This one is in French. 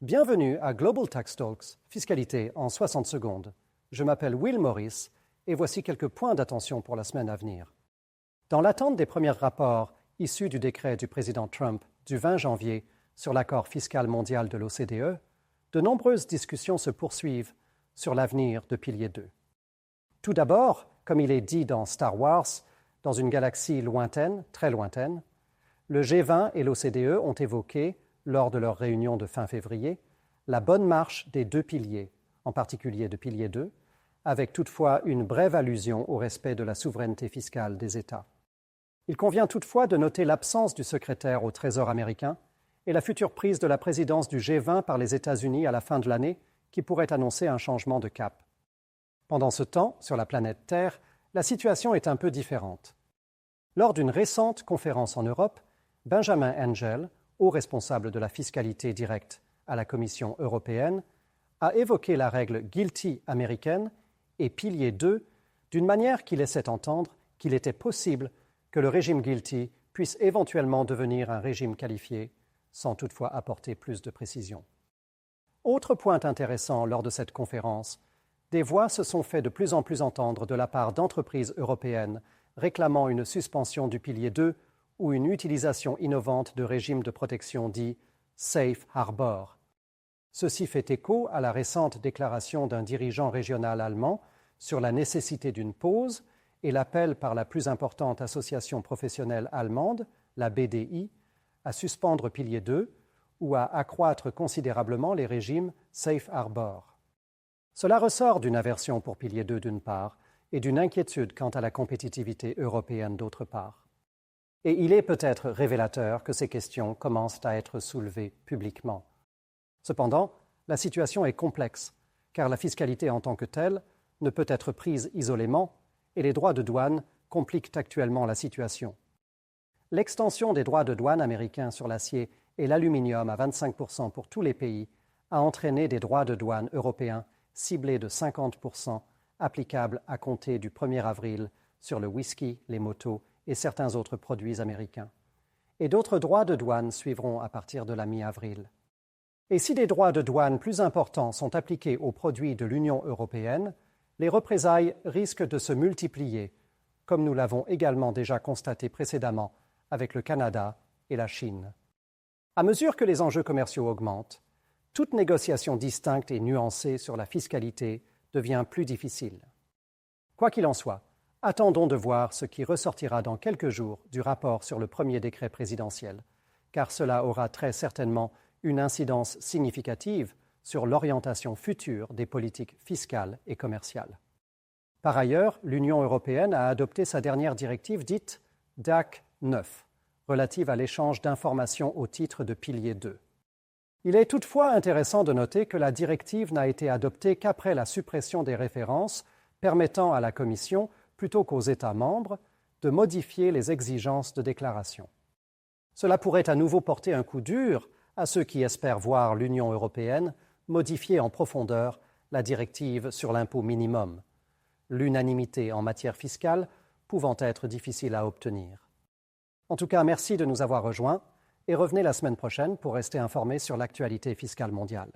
Bienvenue à Global Tax Talks, fiscalité en 60 secondes. Je m'appelle Will Morris et voici quelques points d'attention pour la semaine à venir. Dans l'attente des premiers rapports issus du décret du président Trump du 20 janvier sur l'accord fiscal mondial de l'OCDE, de nombreuses discussions se poursuivent sur l'avenir de Pilier 2. Tout d'abord, comme il est dit dans Star Wars, dans une galaxie lointaine, très lointaine, le G20 et l'OCDE ont évoqué, lors de leur réunion de fin février, la bonne marche des deux piliers, en particulier de Pilier 2, avec toutefois une brève allusion au respect de la souveraineté fiscale des États. Il convient toutefois de noter l'absence du secrétaire au Trésor américain et la future prise de la présidence du G20 par les États-Unis à la fin de l'année qui pourrait annoncer un changement de cap. Pendant ce temps, sur la planète Terre, la situation est un peu différente. Lors d'une récente conférence en Europe, Benjamin Engel, haut responsable de la fiscalité directe à la Commission européenne, a évoqué la règle GILTI américaine et Pilier 2 d'une manière qui laissait entendre qu'il était possible que le régime GILTI puisse éventuellement devenir un régime qualifié, sans toutefois apporter plus de précision. Autre point intéressant lors de cette conférence, des voix se sont fait de plus en plus entendre de la part d'entreprises européennes réclamant une suspension du Pilier 2 ou une utilisation innovante de régimes de protection dits « safe harbor ». Ceci fait écho à la récente déclaration d'un dirigeant régional allemand sur la nécessité d'une pause et l'appel par la plus importante association professionnelle allemande, la BDI, à suspendre Pilier 2 ou à accroître considérablement les régimes safe harbor. Cela ressort d'une aversion pour Pilier 2 d'une part et d'une inquiétude quant à la compétitivité européenne d'autre part. Et il est peut-être révélateur que ces questions commencent à être soulevées publiquement. Cependant, la situation est complexe, car la fiscalité en tant que telle ne peut être prise isolément et les droits de douane compliquent actuellement la situation. L'extension des droits de douane américains sur l'acier et l'aluminium à 25% pour tous les pays a entraîné des droits de douane européens ciblés de 50% applicables à compter du 1er avril sur le whisky, les motos et certains autres produits américains. Et d'autres droits de douane suivront à partir de la mi-avril. Et si des droits de douane plus importants sont appliqués aux produits de l'Union européenne, les représailles risquent de se multiplier, comme nous l'avons également déjà constaté précédemment avec le Canada et la Chine. À mesure que les enjeux commerciaux augmentent, toute négociation distincte et nuancée sur la fiscalité devient plus difficile. Quoi qu'il en soit, attendons de voir ce qui ressortira dans quelques jours du rapport sur le premier décret présidentiel, car cela aura très certainement une incidence significative sur l'orientation future des politiques fiscales et commerciales. Par ailleurs, l'Union européenne a adopté sa dernière directive dite DAC 9, relative à l'échange d'informations au titre de Pilier 2. Il est toutefois intéressant de noter que la directive n'a été adoptée qu'après la suppression des références permettant à la Commission, plutôt qu'aux États membres, de modifier les exigences de déclaration. Cela pourrait à nouveau porter un coup dur à ceux qui espèrent voir l'Union européenne modifier en profondeur la directive sur l'impôt minimum, l'unanimité en matière fiscale pouvant être difficile à obtenir. En tout cas, merci de nous avoir rejoints et revenez la semaine prochaine pour rester informés sur l'actualité fiscale mondiale.